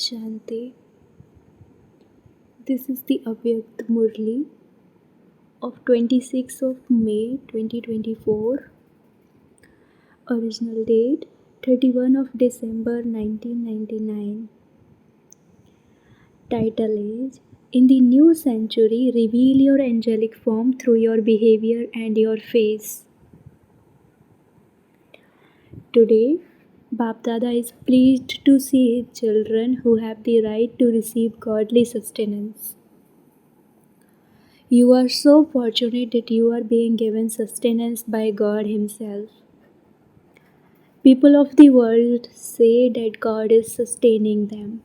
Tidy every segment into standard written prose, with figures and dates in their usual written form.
Shanti. This is the Avyakt Murli of 26th of May 2024. Original date 31 of December 1999. Title is In the New Century, Reveal Your Angelic Form Through Your Behavior and Your Face. Today, Bap Dada is pleased to see his children who have the right to receive godly sustenance. You are so fortunate that you are being given sustenance by God Himself. People of the world say that God is sustaining them,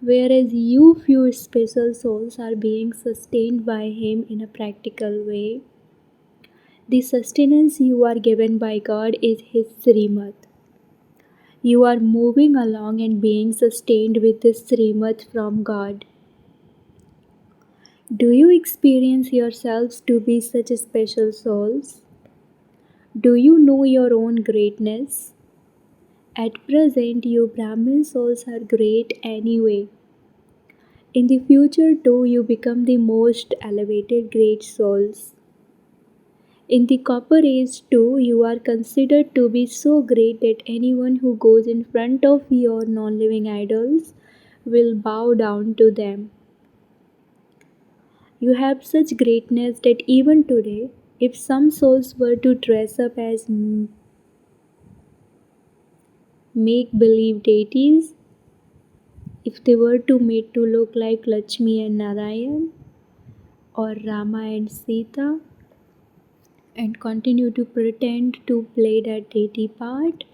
whereas you few special souls are being sustained by Him in a practical way. The sustenance you are given by God is His Srimad. You are moving along and being sustained with this Srimad from God. Do you experience yourselves to be such special souls? Do you know your own greatness? At present, you Brahmin souls are great anyway. In the future, too, you become the most elevated great souls. In the Copper Age, too, you are considered to be so great that anyone who goes in front of your non-living idols will bow down to them. You have such greatness that even today, if some souls were to dress up as make-believe deities, if they were to made to look like Lakshmi and Narayan or Rama and Sita and continue to pretend to play that deity part,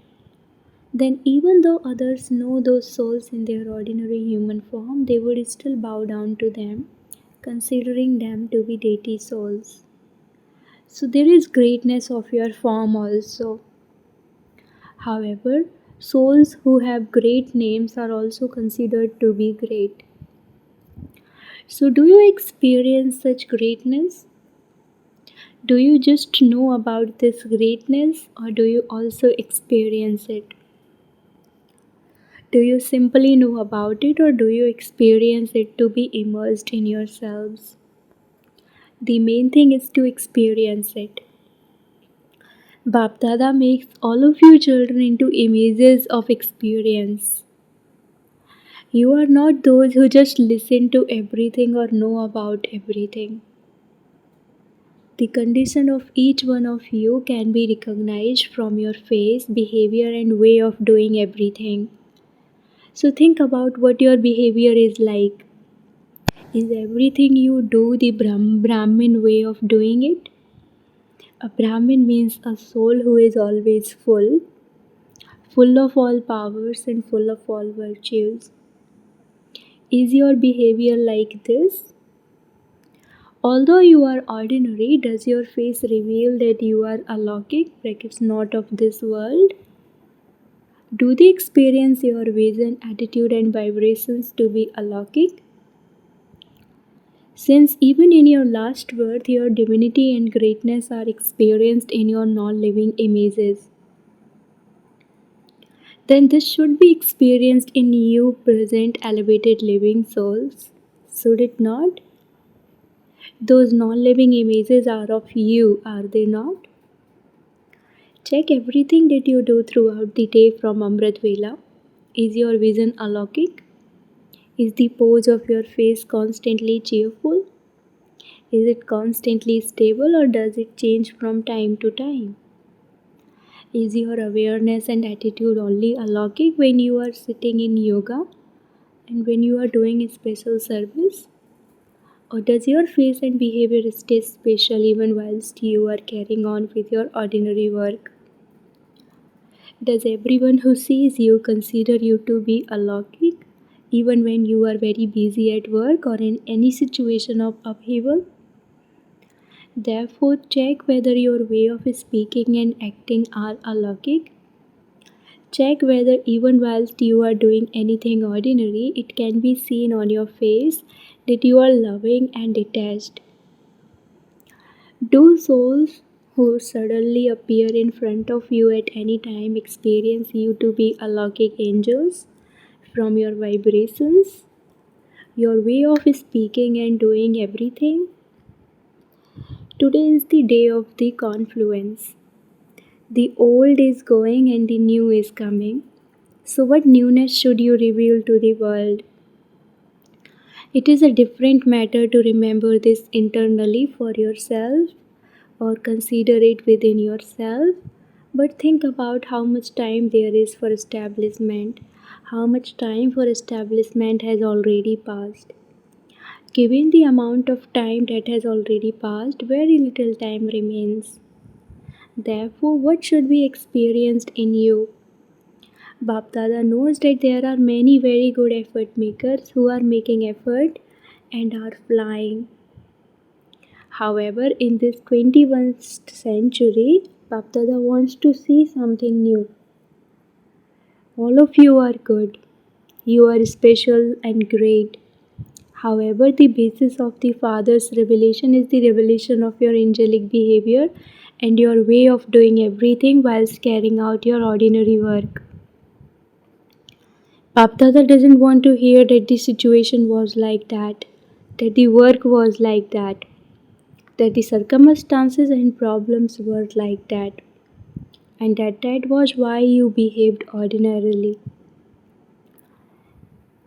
then even though others know those souls in their ordinary human form, they would still bow down to them, considering them to be deity souls. So there is greatness of your form also. However, souls who have great names are also considered to be great. So do you experience such greatness? Do you just know about this greatness or do you also experience it? Do you simply know about it or do you experience it to be immersed in yourselves? The main thing is to experience it. Bap Dada makes all of you children into images of experience. You are not those who just listen to everything or know about everything. The condition of each one of you can be recognized from your face, behavior, and way of doing everything. So think about what your behavior is like. Is everything you do the Brahmin way of doing it? A Brahmin means a soul who is always full of all powers and full of all virtues. Is your behavior like this? Although you are ordinary, does your face reveal that you are alaukic, brackets not of this world? Do they experience your vision, attitude, and vibrations to be alaukic? Since even in your last birth, your divinity and greatness are experienced in your non-living images, then this should be experienced in you present elevated living souls, should it not? Those non-living images are of you, are they not? Check everything that you do throughout the day from Amrit Vela. Is your vision alaukic? Is the pose of your face constantly cheerful? Is it constantly stable or does it change from time to time? Is your awareness and attitude only alaukic when you are sitting in yoga and when you are doing a special service? Or does your face and behavior stay special even whilst you are carrying on with your ordinary work? Does everyone who sees you consider you to be alaukic even when you are very busy at work or in any situation of upheaval? Therefore, check whether your way of speaking and acting are alaukic. Check whether even whilst you are doing anything ordinary, it can be seen on your face that you are loving and detached. Do souls who suddenly appear in front of you at any time experience you to be alaukic angels, from your vibrations, your way of speaking and doing everything. Today is the day of the confluence. The old is going and the new is coming. So, what newness should you reveal to the world? It is a different matter to remember this internally for yourself or consider it within yourself. But think about how much time there is for establishment. How much time for establishment has already passed. Given the amount of time that has already passed, very little time remains. Therefore, what should be experienced in you? Bapdada knows that there are many very good effort makers who are making effort and are flying. However, in this 21st century, Bapdada wants to see something new. All of you are good. You are special and great. However, the basis of the Father's revelation is the revelation of your angelic behavior and your way of doing everything whilst carrying out your ordinary work. Bapdada doesn't want to hear that the situation was like that the work was like that the circumstances and problems were like that, and that was why you behaved ordinarily.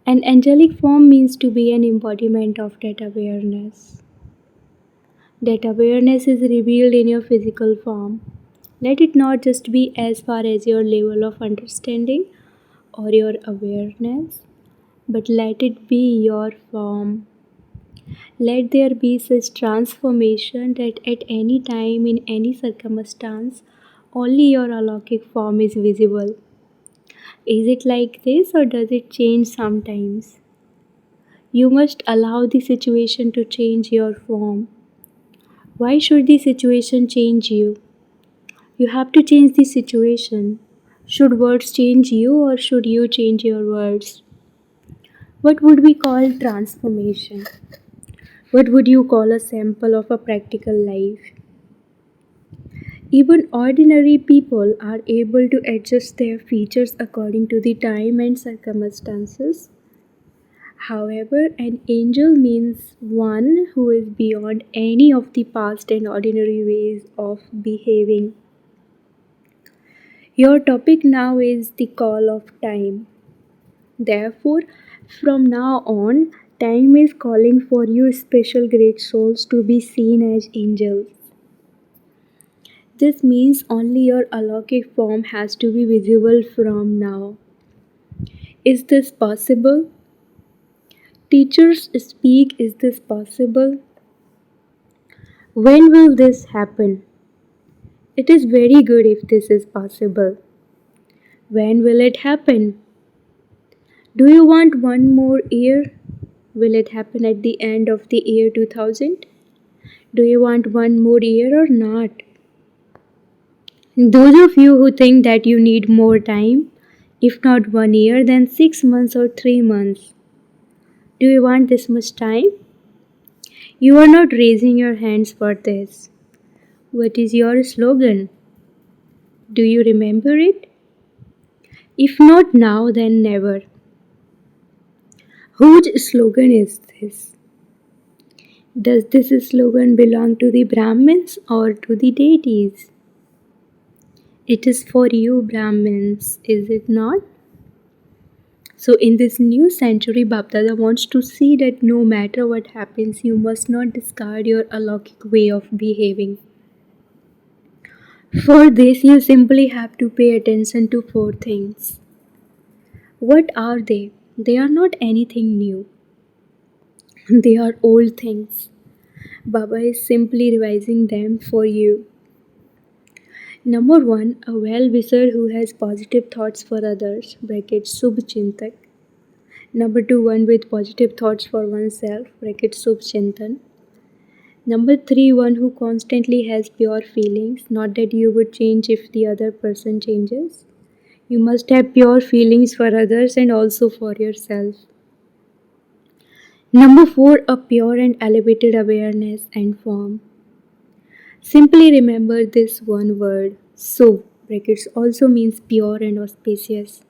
An angelic form means to be an embodiment of that awareness. That awareness is revealed in your physical form. Let it not just be as far as your level of understanding or your awareness, but let it be your form. Let there be such transformation that at any time, in any circumstance, only your alaukic form is visible. Is it like this or does it change sometimes? You must allow the situation to change your form. Why should the situation change you? You have to change the situation. Should words change you or should you change your words? What would we call transformation? What would you call a sample of a practical life? Even ordinary people are able to adjust their features according to the time and circumstances. However, an angel means one who is beyond any of the past and ordinary ways of behaving. Your topic now is the call of time. Therefore, from now on, time is calling for you special great souls to be seen as angels. This means only your alaukic form has to be visible from now. Is this possible? Teachers speak, is this possible? When will this happen? It is very good if this is possible. When will it happen? Do you want one more year? Will it happen at the end of the year 2000? Do you want one more year or not? Those of you who think that you need more time, if not 1 year, then 6 months or 3 months. Do you want this much time? You are not raising your hands for this. What is your slogan? Do you remember it? If not now, then never. Whose slogan is this? Does this slogan belong to the Brahmins or to the deities? It is for you, Brahmins, is it not? So, in this new century, Bapdada wants to see that no matter what happens, you must not discard your alaukic way of behaving. For this, you simply have to pay attention to 4 things. What are they? They are not anything new, they are old things. Baba is simply revising them for you. Number 1, a well-wisher who has positive thoughts for others, bracket Subh Chintak. Number 2, one with positive thoughts for oneself, bracket Subh Chintan. Number 3, one who constantly has pure feelings, not that you would change if the other person changes. You must have pure feelings for others and also for yourself. Number 4, a pure and elevated awareness and form. Simply remember this one word, so, brackets also means pure and auspicious.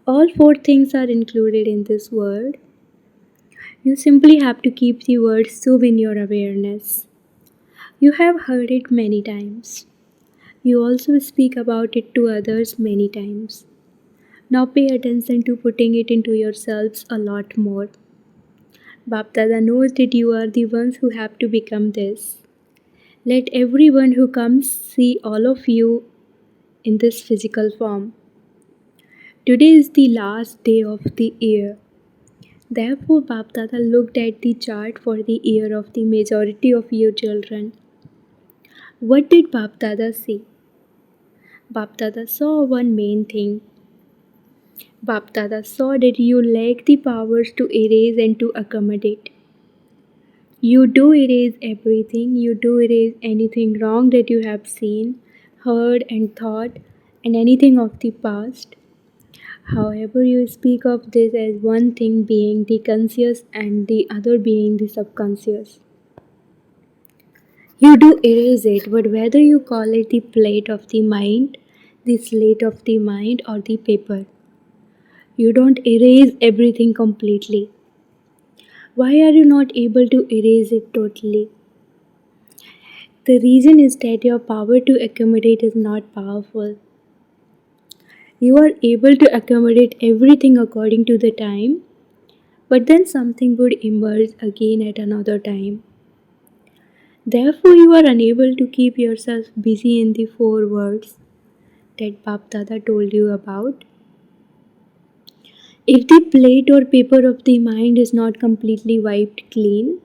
All four things are included in this word. You simply have to keep the word sub in your awareness. You have heard it many times. You also speak about it to others many times. Now pay attention to putting it into yourselves a lot more. Bap Dada knows that you are the ones who have to become this. Let everyone who comes see all of you in this physical form. Today is the last day of the year. Therefore, Bap Dada looked at the chart for the year of the majority of you children. What did Bap Dada see? Bap Dada saw one main thing. Bap Dada saw that you lack the powers to erase and to accommodate. You do erase everything, you do erase anything wrong that you have seen, heard, and thought, and anything of the past. However, you speak of this as one thing being the conscious and the other being the subconscious. You do erase it, but whether you call it the plate of the mind, the slate of the mind, or the paper, you don't erase everything completely. Why are you not able to erase it totally? The reason is that your power to accommodate is not powerful. You are able to accommodate everything according to the time, but then something would emerge again at another time. Therefore, you are unable to keep yourself busy in the four words that Bap Dada told you about. If the plate or paper of the mind is not completely wiped clean,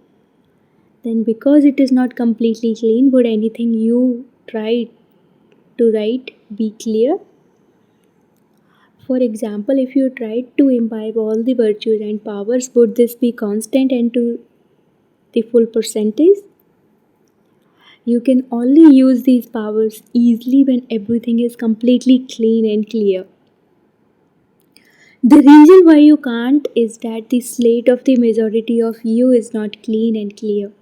then because it is not completely clean, would anything you try to write be clear? For example, if you tried to imbibe all the virtues and powers, would this be constant and to the full percentage? You can only use these powers easily when everything is completely clean and clear. The reason why you can't is that the slate of the majority of you is not clean and clear.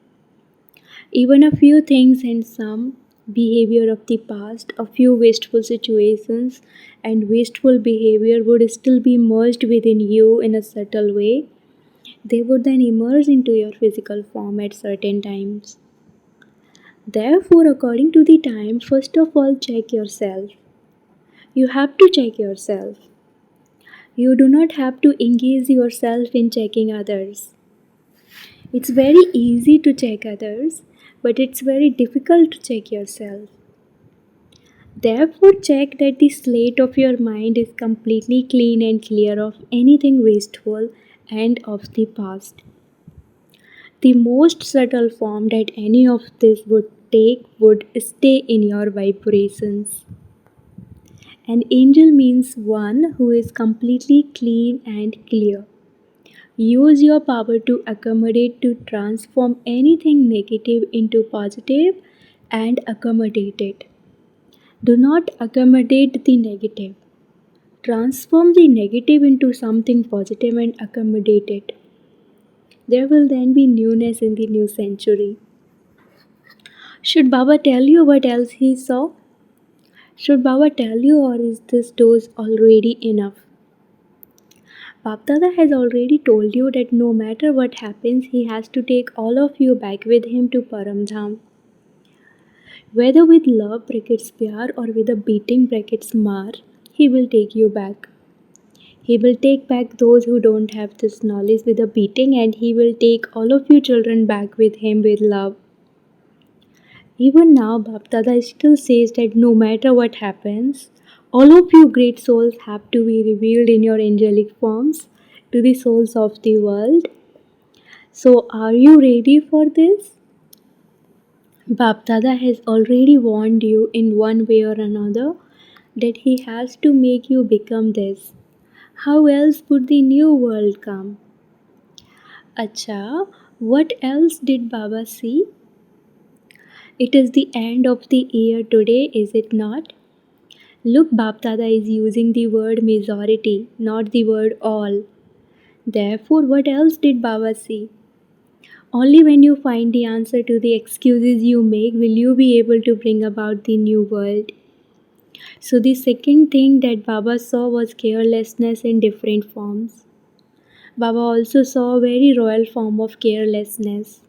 Even a few things and some behavior of the past, a few wasteful situations and wasteful behavior would still be merged within you in a subtle way. They would then emerge into your physical form at certain times. Therefore, according to the time, first of all, check yourself. You have to check yourself. You do not have to engage yourself in checking others. It's very easy to check others, but it's very difficult to check yourself. Therefore, check that the slate of your mind is completely clean and clear of anything wasteful and of the past. The most subtle form that any of this would take would stay in your vibrations. An angel means one who is completely clean and clear. Use your power to accommodate, to transform anything negative into positive and accommodate it. Do not accommodate the negative. Transform the negative into something positive and accommodate it. There will then be newness in the new century. Should Baba tell you what else he saw? Should Baba tell you, or is this dose already enough? Bapdada has already told you that no matter what happens, he has to take all of you back with him to Paramdham. Whether with love brackets pyar or with a beating brackets mar, he will take you back. He will take back those who don't have this knowledge with a beating, and he will take all of you children back with him with love. Even now, Bapdada still says that no matter what happens, all of you great souls have to be revealed in your angelic forms to the souls of the world. So, are you ready for this? Bapdada has already warned you in one way or another that he has to make you become this. How else would the new world come? Acha, what else did Baba see? It is the end of the year today, is it not? Look, Bapdada is using the word majority, not the word all. Therefore, what else did Baba see? Only when you find the answer to the excuses you make will you be able to bring about the new world. So the second thing that Baba saw was carelessness in different forms. Baba also saw a very royal form of carelessness.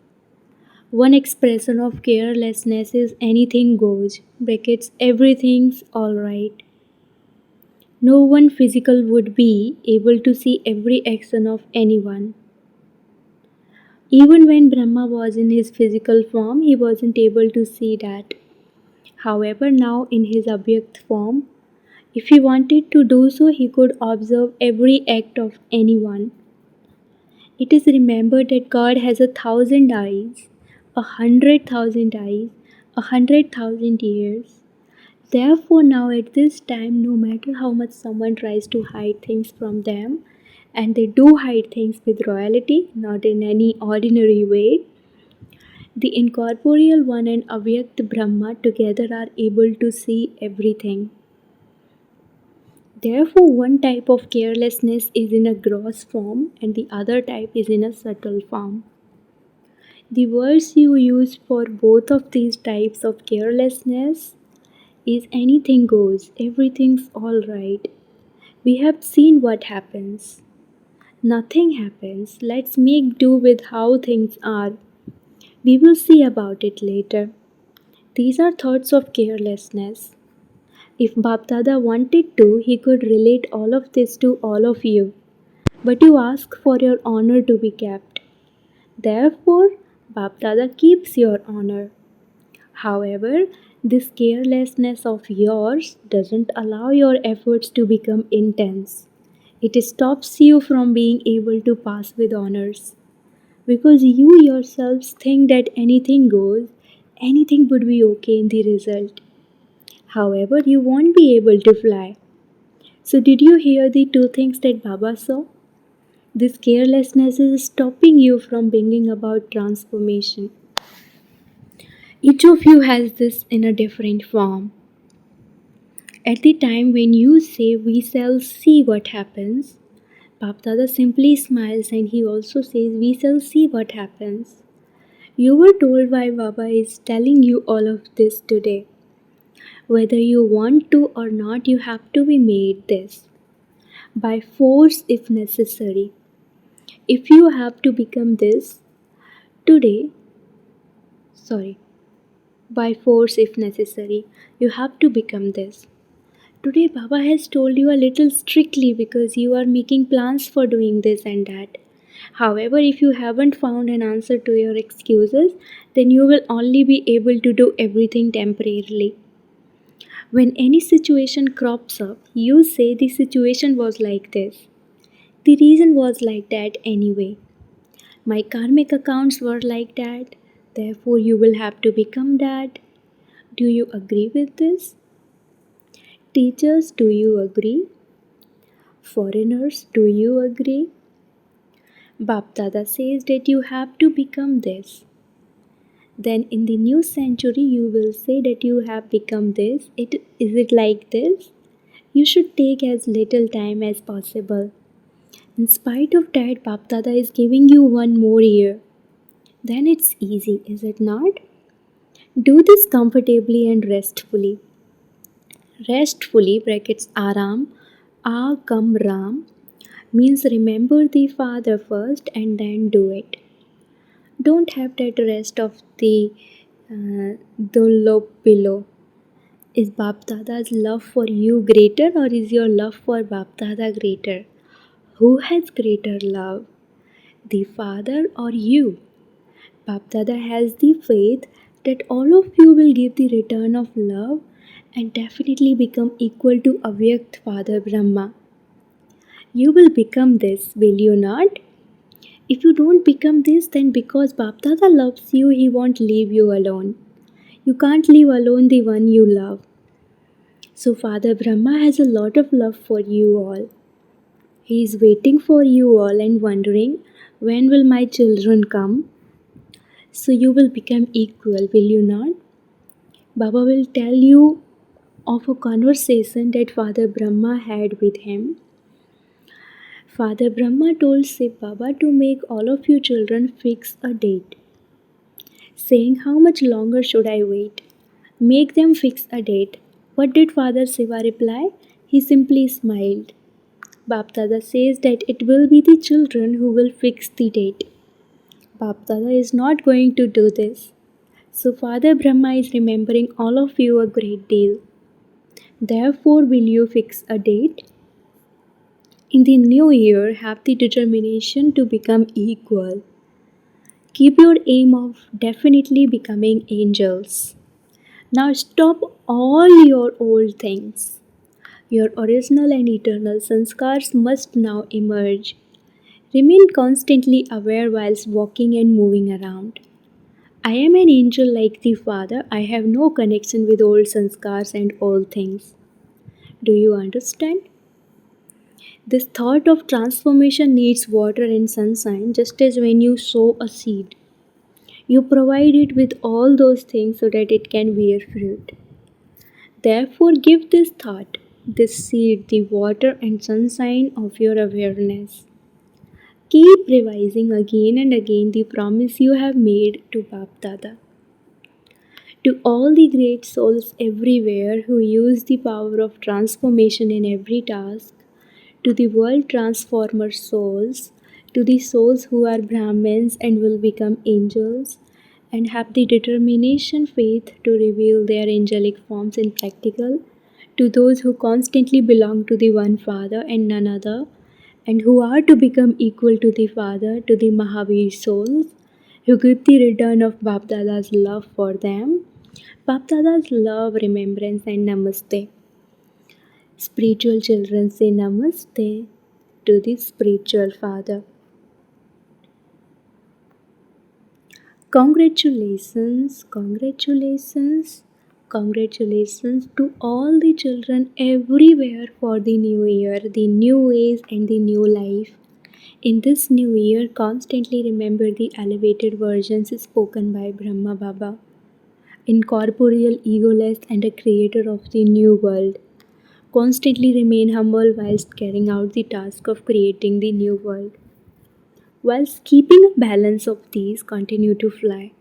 One expression of carelessness is anything goes, brackets everything's alright. No one physical would be able to see every action of anyone. Even when Brahma was in his physical form, he wasn't able to see that. However, now in his Abhyakt form, if he wanted to do so, he could observe every act of anyone. It is remembered that God has 1,000 eyes, 100,000 eyes, 100,000 ears. Therefore, now at this time, no matter how much someone tries to hide things from them, and they do hide things with royalty, not in any ordinary way, the incorporeal one and Avyakt Brahma together are able to see everything. Therefore, one type of carelessness is in a gross form and the other type is in a subtle form. The words you use for both of these types of carelessness is anything goes, everything's alright. We have seen what happens. Nothing happens. Let's make do with how things are. We will see about it later. These are thoughts of carelessness. If Bapdada wanted to, he could relate all of this to all of you. But you ask for your honor to be kept. Therefore, Bapdada keeps your honor. However, this carelessness of yours doesn't allow your efforts to become intense. It stops you from being able to pass with honors. Because you yourselves think that anything goes, anything would be okay in the result. However, you won't be able to fly. So, did you hear the two things that Baba saw? This carelessness is stopping you from bringing about transformation. Each of you has this in a different form. At the time when you say we shall see what happens, Bapdada simply smiles and he also says we shall see what happens. You were told why Baba is telling you all of this today. Whether you want to or not, you have to be made this. By force if necessary. If you have to become this today, by force if necessary, you have to become this. Today, Baba has told you a little strictly because you are making plans for doing this and that. However, if you haven't found an answer to your excuses, then you will only be able to do everything temporarily. When any situation crops up, you say the situation was like this. The reason was like that anyway. My karmic accounts were like that, therefore you will have to become that. Do you agree with this? Teachers, do you agree? Foreigners, do you agree? Bapdada says that you have to become this. Then in the new century you will say that you have become this. Is it like this? You should take as little time as possible. In spite of that, Bapdada is giving you one more year. Then it's easy, is it not? Do this comfortably and restfully. Restfully, brackets Aram, A come Ram, means remember the Father first and then do it. Don't have that rest of the dunlop pillow. Is Bap Dada's love for you greater or is your love for Bap Dada greater? Who has greater love? The Father or you? Bap Dada has the faith that all of you will give the return of love and definitely become equal to Avyakt Father Brahma. You will become this, will you not? If you don't become this, then because Bapdada loves you, he won't leave you alone. You can't leave alone the one you love. So Father Brahma has a lot of love for you all. He is waiting for you all and wondering, when will my children come? So you will become equal, will you not? Baba will tell you of a conversation that Father Brahma had with him. Father Brahma told Shiv Baba to make all of you children fix a date, saying, how much longer should I wait? Make them fix a date. What did Father Shiva reply? He simply smiled. Bapdada says that it will be the children who will fix the date. Bapdada is not going to do this. So Father Brahma is remembering all of you a great deal. Therefore, will you fix a date? In the new year, have the determination to become equal. Keep your aim of definitely becoming angels. Now stop all your old things. Your original and eternal sanskars must now emerge. Remain constantly aware whilst walking and moving around. I am an angel like the Father. I have no connection with old sanskars and old things. Do you understand? This thought of transformation needs water and sunshine, just as when you sow a seed. You provide it with all those things so that it can bear fruit. Therefore, give this thought, this seed, the water and sunshine of your awareness. Keep revising again and again the promise you have made to Bap Dada. To all the great souls everywhere who use the power of transformation in every task, to the world transformer souls, to the souls who are Brahmins and will become angels, and have the determination, faith to reveal their angelic forms in practical, to those who constantly belong to the one Father and none other, and who are to become equal to the Father, to the Mahavir souls, who give the return of Bapdada's love for them, Bapdada's love, remembrance, and namaste. Spiritual children say namaste to the spiritual father. Congratulations, congratulations, congratulations to all the children everywhere for the new year, the new ways, and the new life. In this new year, constantly remember the elevated versions spoken by Brahma Baba, incorporeal, egoless, and a creator of the new world. Constantly remain humble whilst carrying out the task of creating the new world. Whilst keeping a balance of these, continue to fly.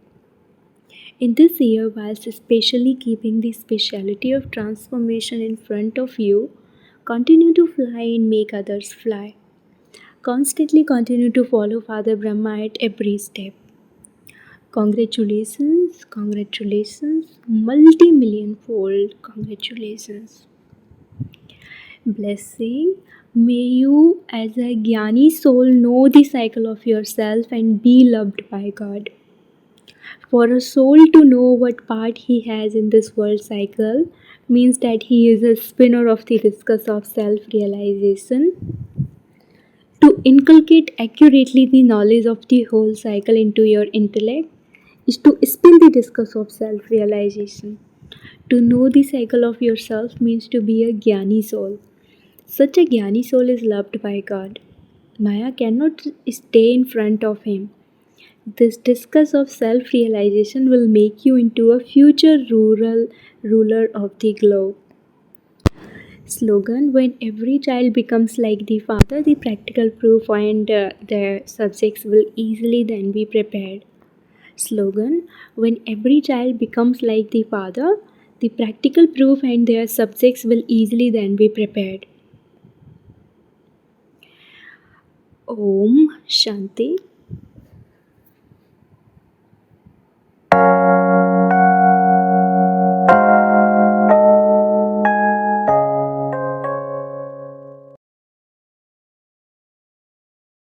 In this year, whilst especially keeping the speciality of transformation in front of you, continue to fly and make others fly. Constantly continue to follow Father Brahma at every step. Congratulations, congratulations, multi-million fold congratulations. Blessing. May you, as a Jnani soul, know the cycle of yourself and be loved by God. For a soul to know what part he has in this world cycle means that he is a spinner of the discus of self realization. To inculcate accurately the knowledge of the whole cycle into your intellect is to spin the discus of self realization. To know the cycle of yourself means to be a Jnani soul. Such a Jnani soul is loved by God. Maya cannot stay in front of him. This discuss of self-realization will make you into a future ruler of the globe. Slogan: when every child becomes like the father, the practical proof and their subjects will easily then be prepared. Slogan: when every child becomes like the father, the practical proof and their subjects will easily then be prepared. Om Shanti.